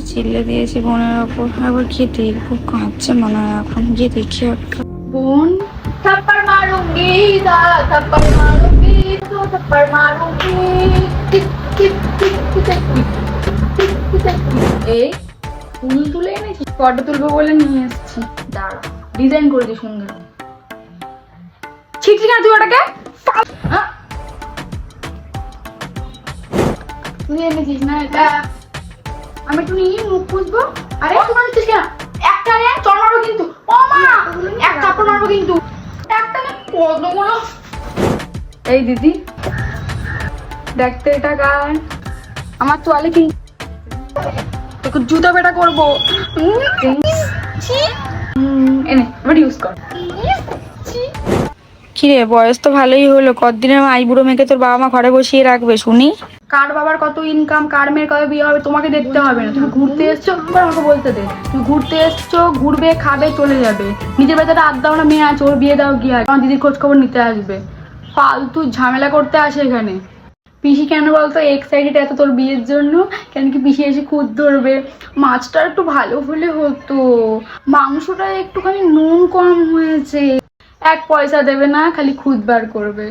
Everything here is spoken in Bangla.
চিল্লে দিয়েছি বোনের ওপর, আবার খেতে খুব কাঁদছে মনে হয়। এখন গিয়ে দেখি একটা। বোন थप्पड़ मारूंगी दा थप्पड़ मारूंगी तो थप्पड़ मारूंगी टिक टिक टिक टिक टिक এই ফুল তুলে এনেছি, ফটো তুলবো বলে নিয়ে এসেছি। দাঁড়া, ডিজাইন করে দিই সুন্দর। ছিটছি না তুই ওটাকে, তুই এনেছিস না এটা? আমি একটু নিয়ে মুখ খুঁজবো। আরে তোমার হচ্ছিস কেন? একটা রে চল মারবো কিন্তু। ও মা, এক কাপড় মারবো কিন্তু। একটা না কতগুলো। এই দিদি দেখতে এটা গান আমার তোয়ালে কি তোকে জুতো বেটা করবো। এনে এবার ইউজ কর। কিরে, বয়স তো ভালোই হলো, কতদিনের আইবুড়ো মেয়েকে তোর বাবা মা ঘরে বসিয়ে রাখবে শুনি? কার বাবার কত ইনকাম, কার মেয়ের কবে বিয়ে হবে তোমাকে দেখতে হবে না। তুমি ঘুরতে এসছো, আমাকে বলতে দে। তুমি ঘুরতে এসছো, ঘুরবে, খাবে, চলে যাবে। নিজের বাড়িতে আধ দাও না মেয়ে আছে, ওর বিয়ে দাও গিয়ে আমার দিদির খোঁজ খবর নিতে আসবে। ফালতু ঝামেলা করতে আসে এখানে। পিসি কেন বলতো এক্সাইটেড এত তোর বিয়ের জন্য? কেন কি পিসি এসে খুদ ধরবে? মাছটা একটু ভালো হলে হতো, মাংসটা একটুখানি নুন কম হয়েছে। এক পয়সা দেবে না, খালি খুদ বার করবে।